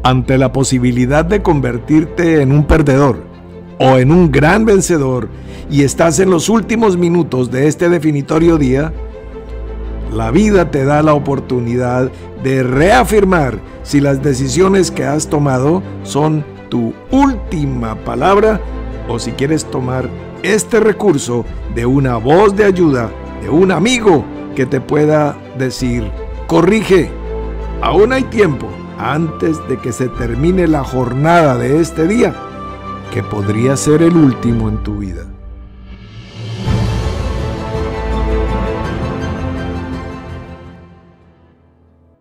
ante la posibilidad de convertirte en un perdedor o en un gran vencedor y estás en los últimos minutos de este definitorio día, la vida te da la oportunidad de reafirmar si las decisiones que has tomado son tu última palabra o si quieres tomar este recurso de una voz de ayuda, de un amigo que te pueda decir: corrige, aún hay tiempo antes de que se termine la jornada de este día, que podría ser el último en tu vida.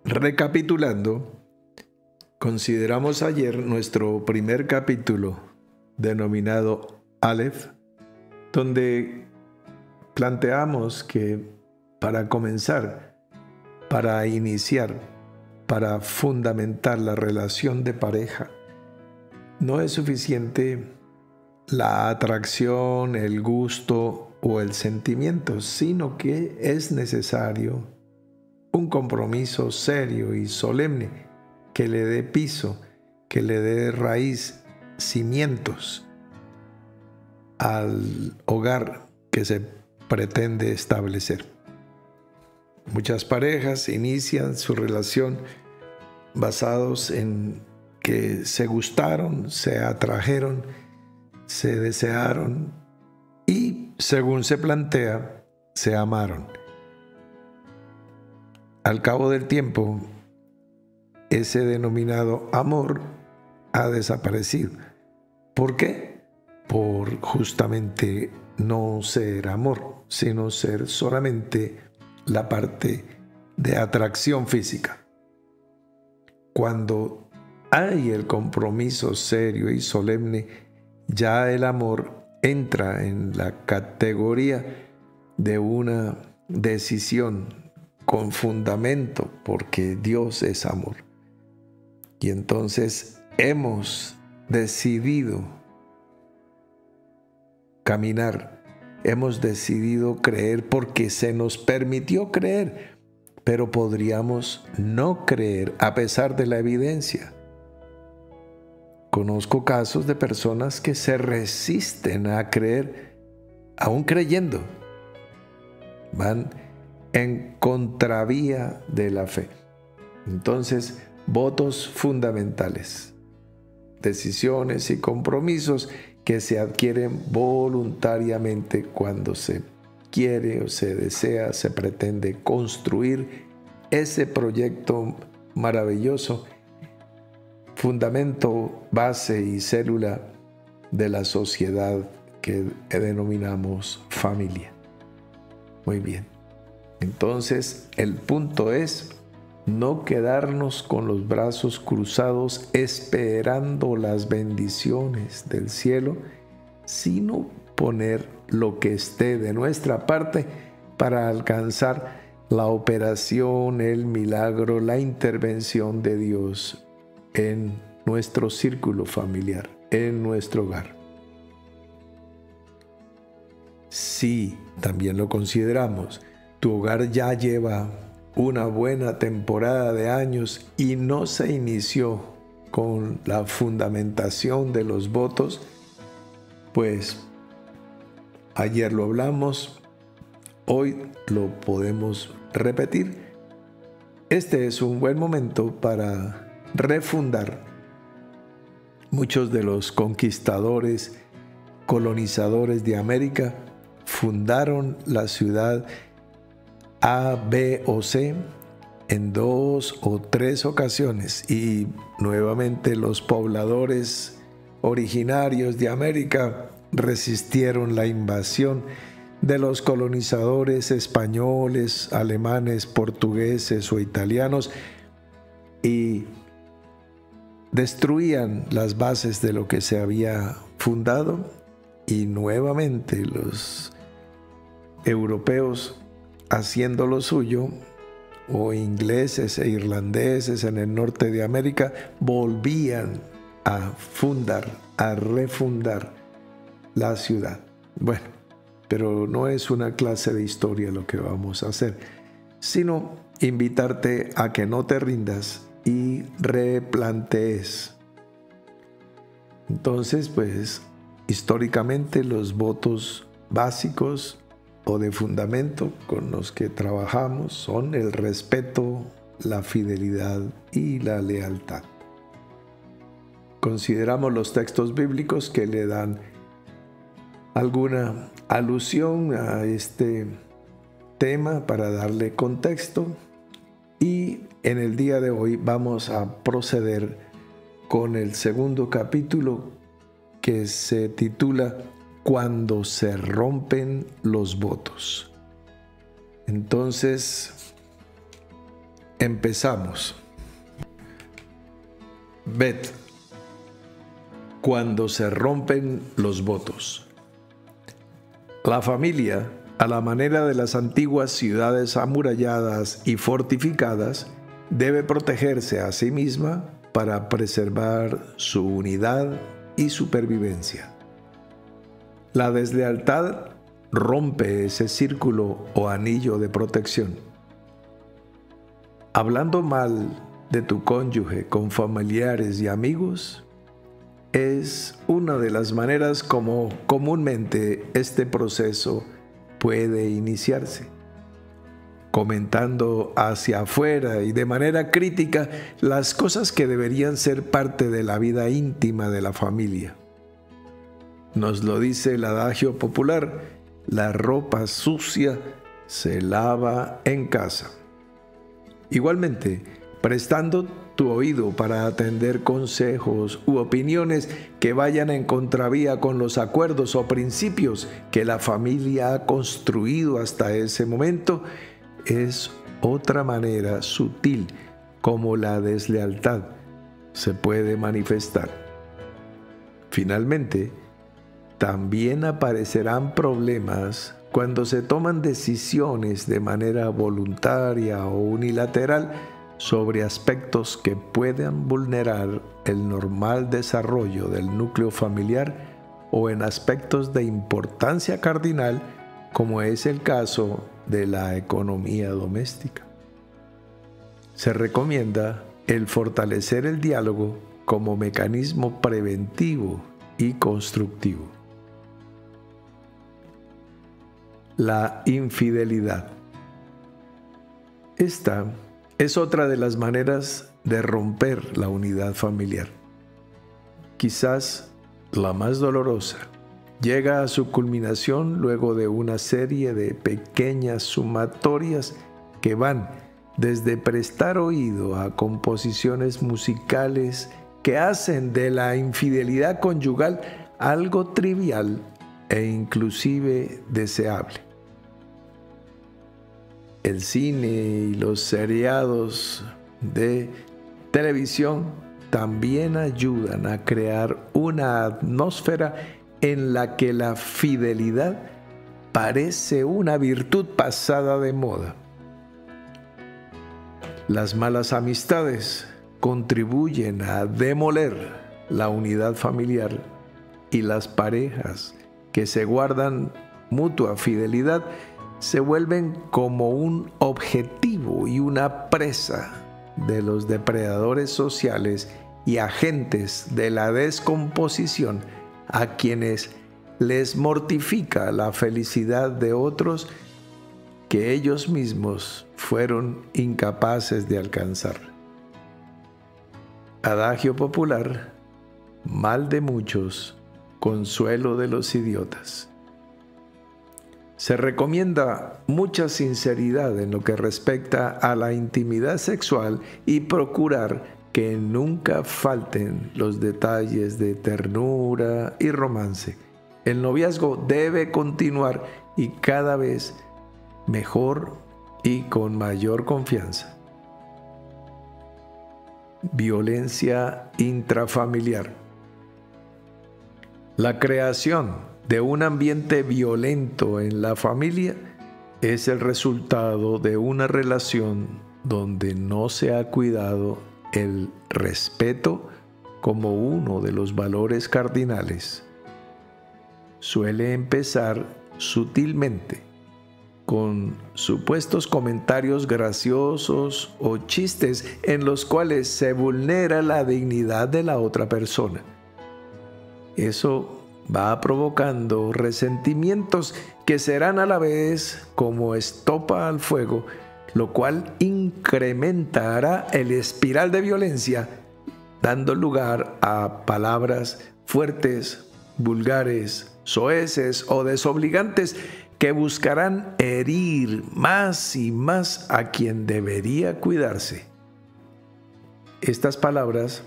Recapitulando, consideramos ayer nuestro primer capítulo denominado Aleph, donde planteamos que para comenzar, para iniciar, para fundamentar la relación de pareja, no es suficiente la atracción, el gusto o el sentimiento, sino que es necesario un compromiso serio y solemne que le dé piso, que le dé raíz, cimientos al hogar que se pretende establecer. Muchas parejas inician su relación basados en que se gustaron, se atrajeron, se desearon y, según se plantea, se amaron. Al cabo del tiempo, ese denominado amor ha desaparecido. ¿Por qué? Por justamente no ser amor, sino ser solamente la parte de atracción física. Cuando hay el compromiso serio y solemne, ya el amor entra en la categoría de una decisión con fundamento, porque Dios es amor. Y entonces hemos decidido caminar, hemos decidido creer porque se nos permitió creer, pero podríamos no creer a pesar de la evidencia. Conozco casos de personas que se resisten a creer, aún creyendo. Van en contravía de la fe. Entonces, votos fundamentales, decisiones y compromisos que se adquieren voluntariamente cuando se quiere o se desea, se pretende construir ese proyecto maravilloso, fundamento, base y célula de la sociedad que denominamos familia. Muy bien. Entonces, el punto es no quedarnos con los brazos cruzados esperando las bendiciones del cielo, sino poner lo que esté de nuestra parte para alcanzar la operación, el milagro, la intervención de Dios en nuestro círculo familiar, en nuestro hogar. Sí, también lo consideramos. Tu hogar ya lleva una buena temporada de años y no se inició con la fundamentación de los votos, pues ayer lo hablamos, hoy lo podemos repetir. Este es un buen momento para refundar. Muchos de los conquistadores, colonizadores de América fundaron la ciudad A, B o C en 2 o 3 ocasiones y nuevamente los pobladores originarios de América resistieron la invasión de los colonizadores españoles, alemanes, portugueses o italianos y destruían las bases de lo que se había fundado y nuevamente los europeos haciendo lo suyo, o ingleses e irlandeses en el norte de América, volvían a fundar, a refundar la ciudad. Bueno, pero no es una clase de historia lo que vamos a hacer, sino invitarte a que no te rindas y replantees. Entonces, pues, históricamente los votos básicos o de fundamento con los que trabajamos son el respeto, la fidelidad y la lealtad. Consideramos los textos bíblicos que le dan alguna alusión a este tema para darle contexto, y en el día de hoy vamos a proceder con el segundo capítulo, que se titula Cuando se rompen los votos. Entonces, empezamos. Bet, cuando se rompen los votos. La familia, a la manera de las antiguas ciudades amuralladas y fortificadas, debe protegerse a sí misma para preservar su unidad y supervivencia. La deslealtad rompe ese círculo o anillo de protección. Hablando mal de tu cónyuge con familiares y amigos es una de las maneras como comúnmente este proceso puede iniciarse. Comentando hacia afuera y de manera crítica las cosas que deberían ser parte de la vida íntima de la familia. Nos lo dice el adagio popular: la ropa sucia se lava en casa. Igualmente, prestando tu oído para atender consejos u opiniones que vayan en contravía con los acuerdos o principios que la familia ha construido hasta ese momento, es otra manera sutil como la deslealtad se puede manifestar. Finalmente, también aparecerán problemas cuando se toman decisiones de manera voluntaria o unilateral sobre aspectos que puedan vulnerar el normal desarrollo del núcleo familiar o en aspectos de importancia cardinal, como es el caso de la economía doméstica. Se recomienda el fortalecer el diálogo como mecanismo preventivo y constructivo. La infidelidad. Esta es otra de las maneras de romper la unidad familiar. Quizás la más dolorosa. Llega a su culminación luego de una serie de pequeñas sumatorias que van desde prestar oído a composiciones musicales que hacen de la infidelidad conyugal algo trivial e inclusive deseable. El cine y los seriados de televisión también ayudan a crear una atmósfera en la que la fidelidad parece una virtud pasada de moda. Las malas amistades contribuyen a demoler la unidad familiar, y las parejas que se guardan mutua fidelidad se vuelven como un objetivo y una presa de los depredadores sociales y agentes de la descomposición, a quienes les mortifica la felicidad de otros que ellos mismos fueron incapaces de alcanzar. Adagio popular: mal de muchos, consuelo de los idiotas. Se recomienda mucha sinceridad en lo que respecta a la intimidad sexual y procurar que nunca falten los detalles de ternura y romance. El noviazgo debe continuar, y cada vez mejor y con mayor confianza. Violencia intrafamiliar. La creación de un ambiente violento en la familia es el resultado de una relación donde no se ha cuidado el respeto como uno de los valores cardinales. Suele empezar sutilmente, con supuestos comentarios graciosos o chistes en los cuales se vulnera la dignidad de la otra persona. Eso va provocando resentimientos que serán a la vez como estopa al fuego, lo cual incrementará el espiral de violencia, dando lugar a palabras fuertes, vulgares, soeces o desobligantes que buscarán herir más y más a quien debería cuidarse. Estas palabras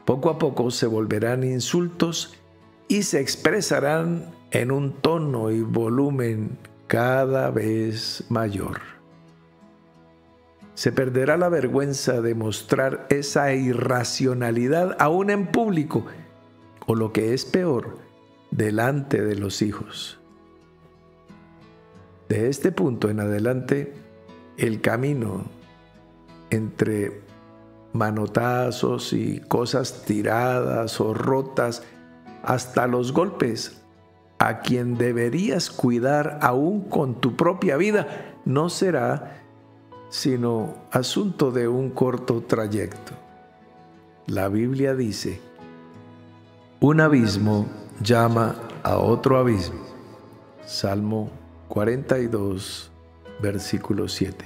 poco a poco se volverán insultos y se expresarán en un tono y volumen cada vez mayor. Se perderá la vergüenza de mostrar esa irracionalidad aún en público, o lo que es peor, delante de los hijos. De este punto en adelante, el camino entre manotazos y cosas tiradas o rotas, hasta los golpes a quien deberías cuidar aún con tu propia vida, no será sino asunto de un corto trayecto. La Biblia dice: un abismo llama a otro abismo. Salmo 42, versículo 7.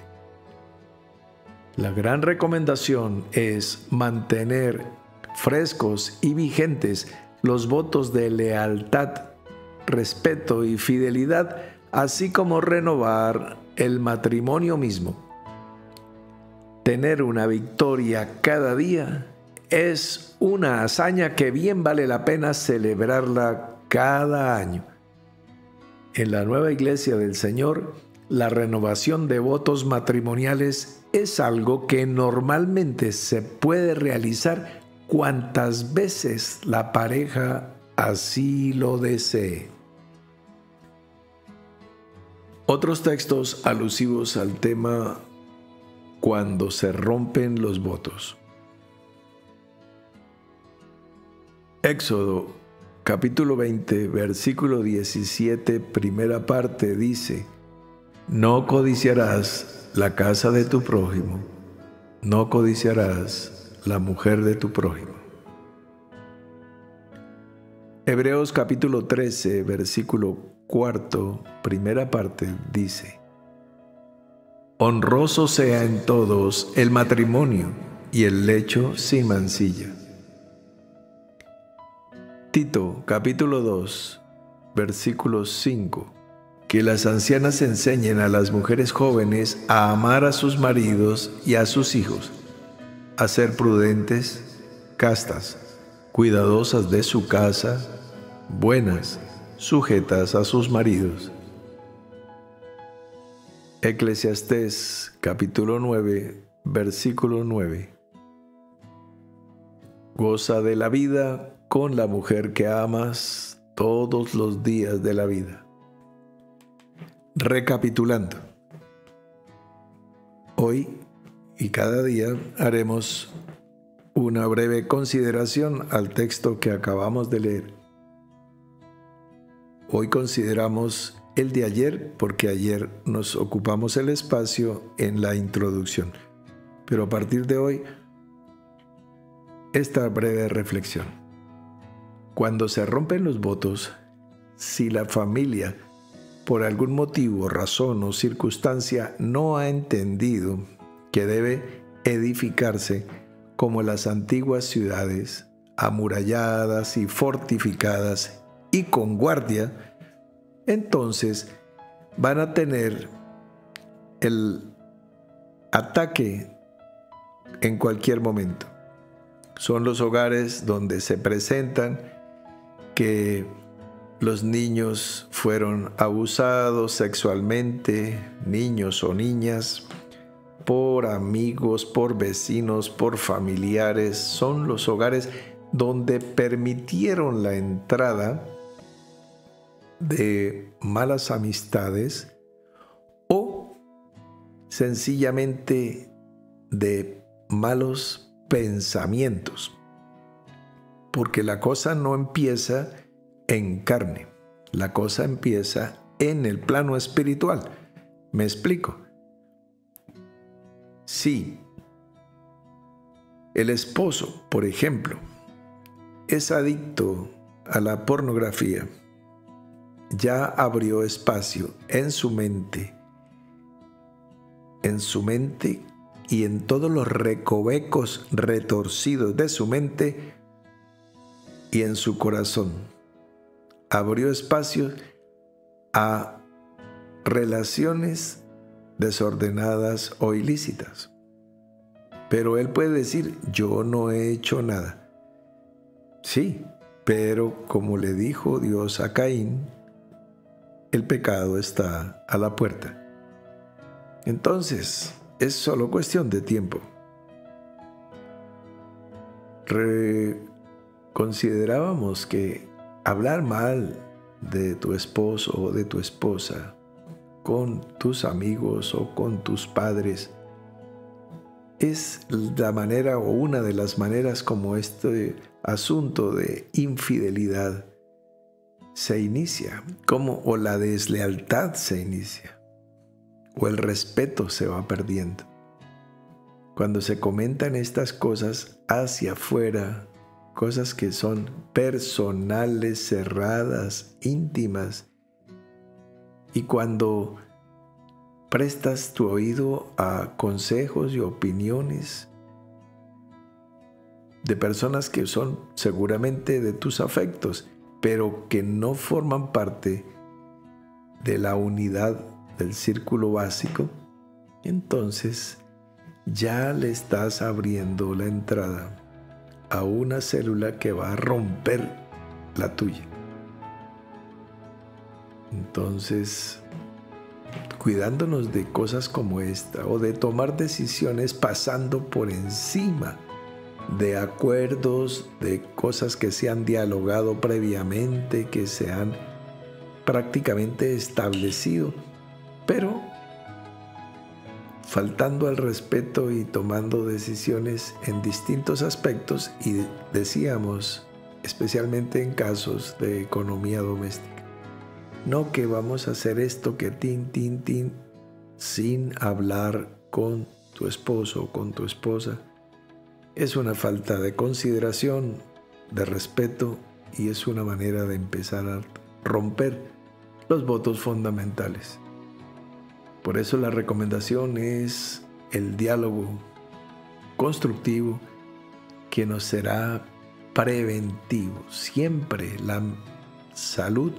La gran recomendación es mantener frescos y vigentes los votos de lealtad, respeto y fidelidad, así como renovar el matrimonio mismo. Tener una victoria cada día es una hazaña que bien vale la pena celebrarla cada año. En la nueva iglesia del Señor, la renovación de votos matrimoniales es algo que normalmente se puede realizar cuantas veces la pareja así lo desee. Otros textos alusivos al tema cuando se rompen los votos. Éxodo capítulo 20, versículo 17, primera parte dice: no codiciarás la casa de tu prójimo, no codiciarás la mujer de tu prójimo. Hebreos capítulo 13, versículo 4, primera parte dice: honroso sea en todos el matrimonio y el lecho sin mancilla. Tito capítulo 2, versículo 5: que las ancianas enseñen a las mujeres jóvenes a amar a sus maridos y a sus hijos, a ser prudentes, castas, cuidadosas de su casa, buenas, sujetas a sus maridos. Eclesiastés capítulo 9, versículo 9: goza de la vida con la mujer que amas todos los días de la vida. Recapitulando, hoy y cada día haremos una breve consideración al texto que acabamos de leer. Hoy consideramos el de ayer porque ayer nos ocupamos el espacio en la introducción. Pero a partir de hoy, esta breve reflexión. Cuando se rompen los votos, si la familia, por algún motivo, razón o circunstancia, no ha entendido que debe edificarse como las antiguas ciudades, amuralladas y fortificadas y con guardia, entonces van a tener el ataque en cualquier momento. Son los hogares donde se presentan que los niños fueron abusados sexualmente, niños o niñas, por amigos, por vecinos, por familiares. Son los hogares donde permitieron la entrada de malas amistades o sencillamente de malos pensamientos. Porque la cosa no empieza en carne, la cosa empieza en el plano espiritual. ¿Me explico? Si el esposo, por ejemplo, es adicto a la pornografía, ya abrió espacio en su mente y en todos los recovecos retorcidos de su mente y en su corazón. Abrió espacio a relaciones desordenadas o ilícitas. Pero él puede decir, yo no he hecho nada. Sí, pero como le dijo Dios a Caín, el pecado está a la puerta. Entonces, es solo cuestión de tiempo. Considerábamos que hablar mal de tu esposo o de tu esposa con tus amigos o con tus padres es la manera o una de las maneras como este asunto de infidelidad se inicia, o la deslealtad se inicia, o el respeto se va perdiendo. Cuando se comentan estas cosas hacia afuera, cosas que son personales, cerradas, íntimas, y cuando prestas tu oído a consejos y opiniones de personas que son seguramente de tus afectos, pero que no forman parte de la unidad del círculo básico, entonces ya le estás abriendo la entrada a una célula que va a romper la tuya. Entonces, cuidándonos de cosas como esta o de tomar decisiones pasando por encima de acuerdos, de cosas que se han dialogado previamente, que se han prácticamente establecido, pero faltando al respeto y tomando decisiones en distintos aspectos, y decíamos, especialmente en casos de economía doméstica. No que vamos a hacer esto que tin, sin hablar con tu esposo o con tu esposa. Es una falta de consideración, de respeto, y es una manera de empezar a romper los votos fundamentales. Por eso la recomendación es el diálogo constructivo que nos será preventivo. Siempre la salud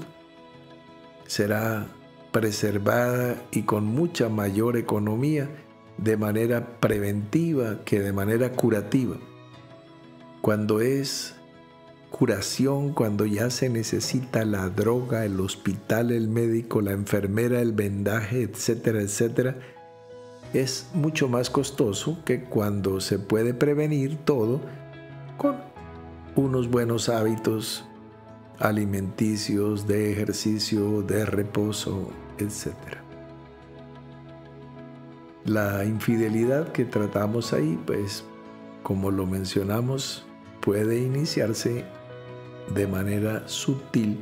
será preservada y con mucha mayor economía de manera preventiva que de manera curativa. Cuando es curación, cuando ya se necesita la droga, el hospital, el médico, la enfermera, el vendaje, etcétera, etcétera, es mucho más costoso que cuando se puede prevenir todo con unos buenos hábitos alimenticios, de ejercicio, de reposo, etc. La infidelidad que tratamos ahí, pues, como lo mencionamos, puede iniciarse de manera sutil,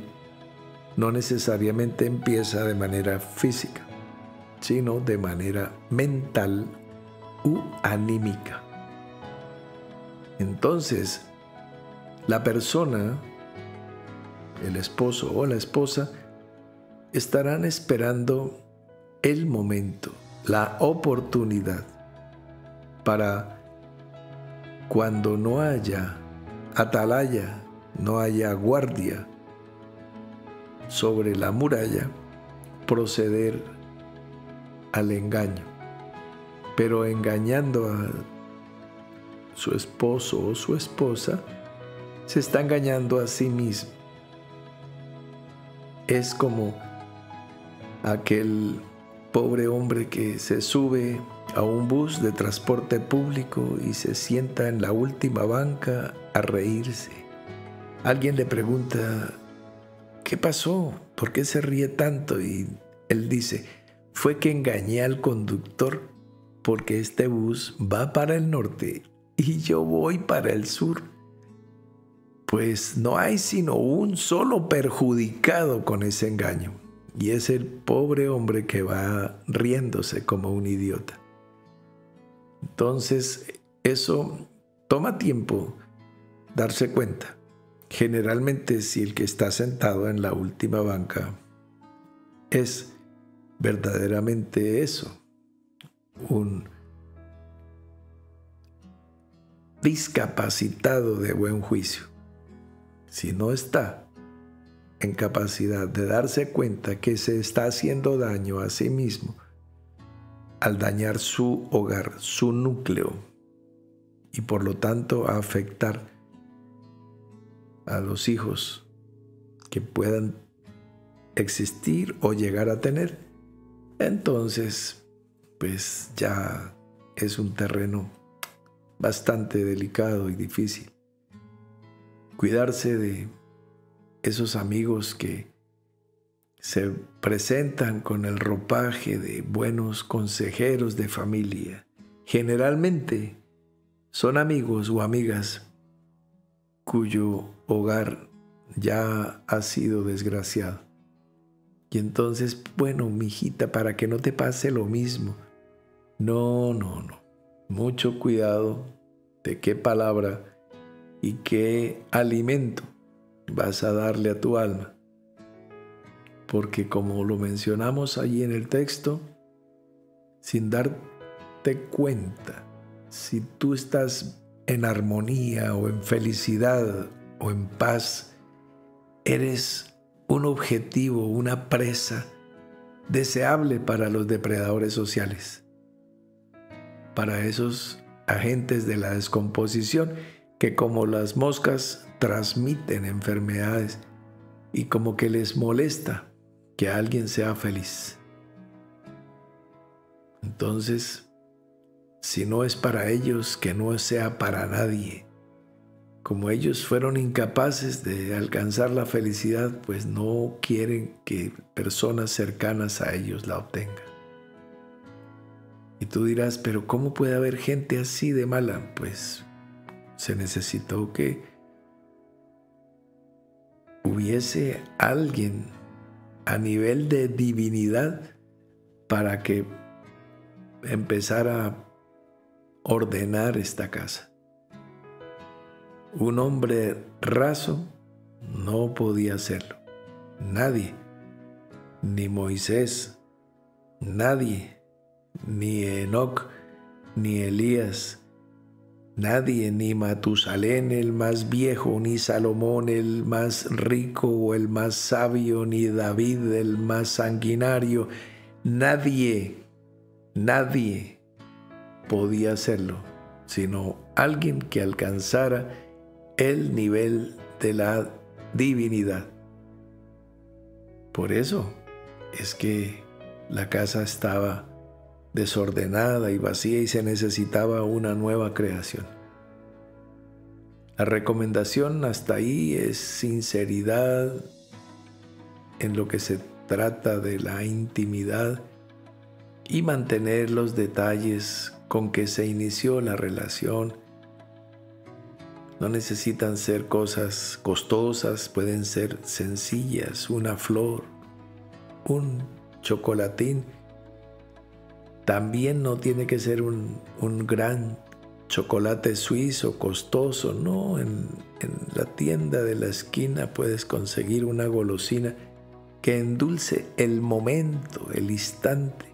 no necesariamente empieza de manera física, sino de manera mental u anímica. Entonces, la persona, el esposo o la esposa, estarán esperando el momento, la oportunidad, para cuando no haya atalaya, no haya guardia sobre la muralla, proceder al engaño. Pero engañando a su esposo o su esposa, se está engañando a sí mismo. Es como aquel pobre hombre que se sube a un bus de transporte público y se sienta en la última banca a reírse. Alguien le pregunta, ¿qué pasó? ¿Por qué se ríe tanto? Y él dice, fue que engañé al conductor porque este bus va para el norte y yo voy para el sur. Pues no hay sino un solo perjudicado con ese engaño. y es el pobre hombre que va riéndose como un idiota. Entonces, eso toma tiempo darse cuenta. Generalmente, si el que está sentado en la última banca es verdaderamente eso, un discapacitado de buen juicio, si no está en capacidad de darse cuenta que se está haciendo daño a sí mismo al dañar su hogar, su núcleo, y por lo tanto a afectar a los hijos que puedan existir o llegar a tener, entonces pues ya es un terreno bastante delicado y difícil. Cuidarse de esos amigos que se presentan con el ropaje de buenos consejeros de familia. Generalmente son amigos o amigas cuyo hogar ya ha sido desgraciado. Y entonces, bueno, mijita, para que no te pase lo mismo. No. Mucho cuidado de qué palabra y qué alimento vas a darle a tu alma. Porque como lo mencionamos allí en el texto, sin darte cuenta, si tú estás en armonía o en felicidad o en paz, eres un objetivo, una presa deseable para los depredadores sociales, para esos agentes de la descomposición que como las moscas transmiten enfermedades y como que les molesta que alguien sea feliz. Entonces, si no es para ellos, que no sea para nadie. Como ellos fueron incapaces de alcanzar la felicidad, pues no quieren que personas cercanas a ellos la obtengan. Y tú dirás, pero ¿cómo puede haber gente así de mala? Pues se necesitó que hubiese alguien a nivel de divinidad para que empezara a ordenar esta casa. Un hombre raso no podía hacerlo. Nadie, ni Moisés, nadie, ni Enoc, ni Elías, nadie, ni Matusalén el más viejo, ni Salomón el más rico o el más sabio, ni David el más sanguinario, nadie podía hacerlo, sino alguien que alcanzara el nivel de la divinidad. Por eso es que la casa estaba desordenada y vacía y se necesitaba una nueva creación. La recomendación hasta ahí es sinceridad en lo que se trata de la intimidad y mantener los detalles con que se inició la relación. No necesitan ser cosas costosas, pueden ser sencillas, una flor, un chocolatín. También no tiene que ser un gran chocolate suizo costoso, no. En la tienda de la esquina puedes conseguir una golosina que endulce el momento, el instante.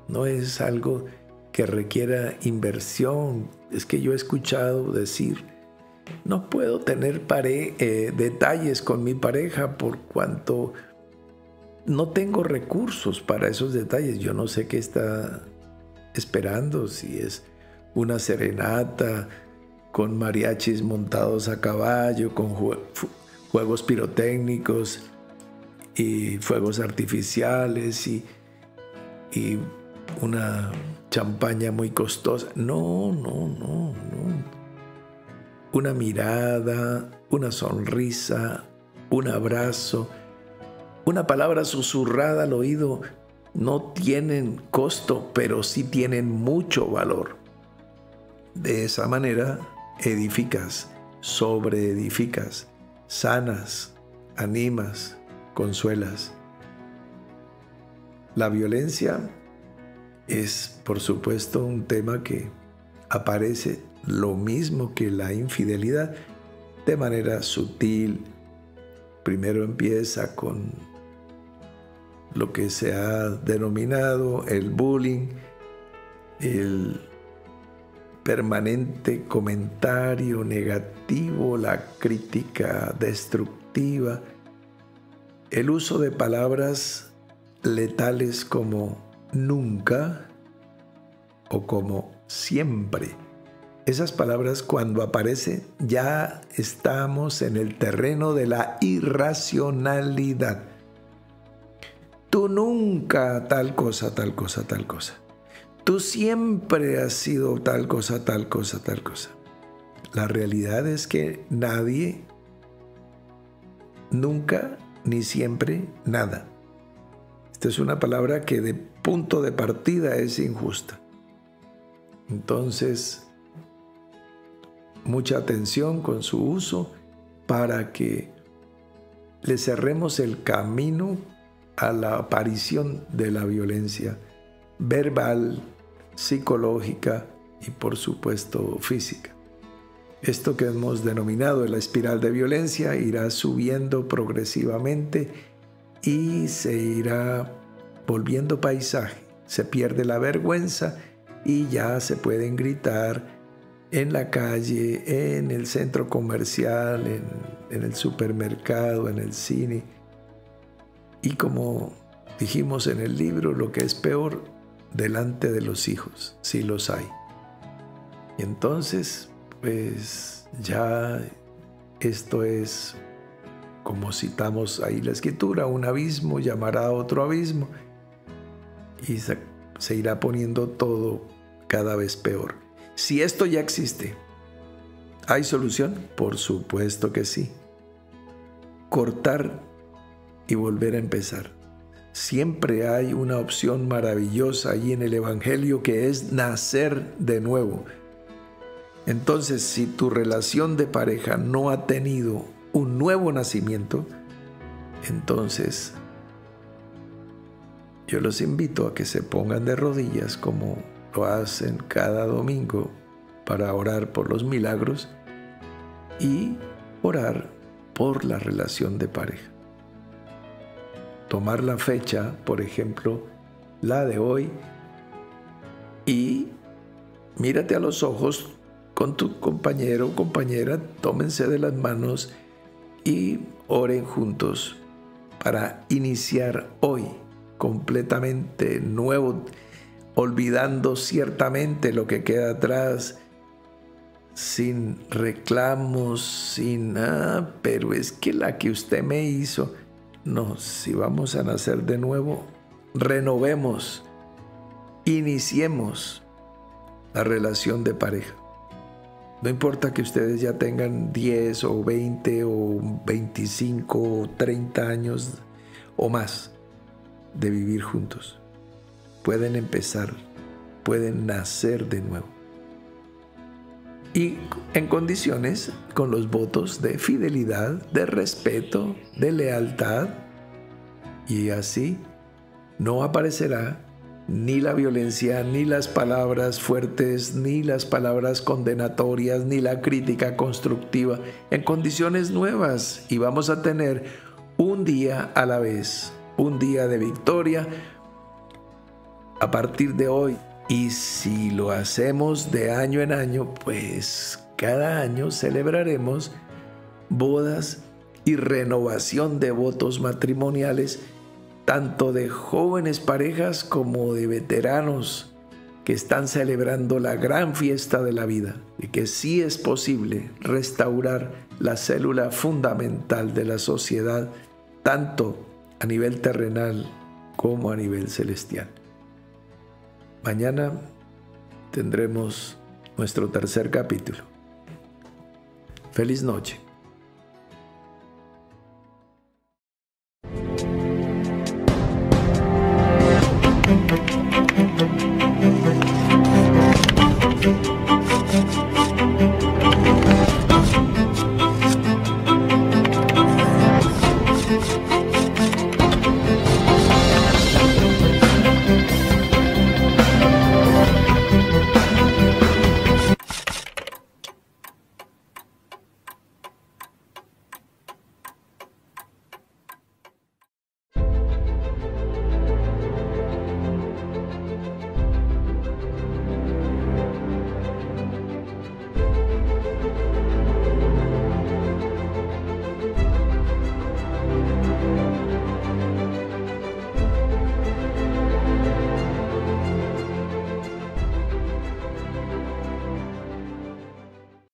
No es algo que requiera inversión. Es que yo he escuchado decir, no puedo tener detalles con mi pareja por cuanto no tengo recursos para esos detalles. Yo no sé qué está esperando, si es una serenata con mariachis montados a caballo, con juegos pirotécnicos y fuegos artificiales y una champaña muy costosa. No. Una mirada, una sonrisa, un abrazo, una palabra susurrada al oído no tienen costo, pero sí tienen mucho valor. De esa manera edificas, sobreedificas, sanas, animas, consuelas. La violencia es, por supuesto, un tema que aparece lo mismo que la infidelidad, de manera sutil. Primero empieza con lo que se ha denominado el bullying, el permanente comentario negativo, la crítica destructiva, el uso de palabras letales como nunca o como siempre. Esas palabras, cuando aparecen, ya estamos en el terreno de la irracionalidad. Tú nunca tal cosa, tal cosa, tal cosa. Tú siempre has sido tal cosa, tal cosa, tal cosa. La realidad es que nadie, nunca, ni siempre, nada. Esta es una palabra que de punto de partida es injusta. Entonces, mucha atención con su uso para que le cerremos el camino a la aparición de la violencia verbal, psicológica y, por supuesto, física. Esto que hemos denominado la espiral de violencia irá subiendo progresivamente y se irá volviendo paisaje. Se pierde la vergüenza y ya se pueden gritar en la calle, en el centro comercial, en el supermercado, en el cine. Y como dijimos en el libro, lo que es peor, delante de los hijos, si los hay. Y entonces, pues ya esto es, como citamos ahí la escritura, un abismo llamará a otro abismo y se irá poniendo todo cada vez peor. Si esto ya existe, ¿hay solución? Por supuesto que sí. Cortar y volver a empezar. Siempre hay una opción maravillosa ahí en el Evangelio, que es nacer de nuevo. Entonces, si tu relación de pareja no ha tenido un nuevo nacimiento, entonces yo los invito a que se pongan de rodillas como lo hacen cada domingo para orar por los milagros y orar por la relación de pareja. Tomar la fecha, por ejemplo, la de hoy, y mírate a los ojos con tu compañero o compañera, tómense de las manos y oren juntos para iniciar hoy completamente nuevo, olvidando ciertamente lo que queda atrás, sin reclamos, sin pero es que la que usted me hizo. No, si vamos a nacer de nuevo, renovemos, iniciemos la relación de pareja. No importa que ustedes ya tengan 10 o 20 o 25 o 30 años o más de vivir juntos. Pueden empezar, pueden nacer de nuevo. Y en condiciones con los votos de fidelidad, de respeto, de lealtad. Y así no aparecerá ni la violencia, ni las palabras fuertes, ni las palabras condenatorias, ni la crítica constructiva, en condiciones nuevas. Y vamos a tener un día a la vez, un día de victoria a partir de hoy. Y si lo hacemos de año en año, pues cada año celebraremos bodas y renovación de votos matrimoniales, tanto de jóvenes parejas como de veteranos que están celebrando la gran fiesta de la vida, y que sí es posible restaurar la célula fundamental de la sociedad, tanto a nivel terrenal como a nivel celestial. Mañana tendremos nuestro tercer capítulo. Feliz noche.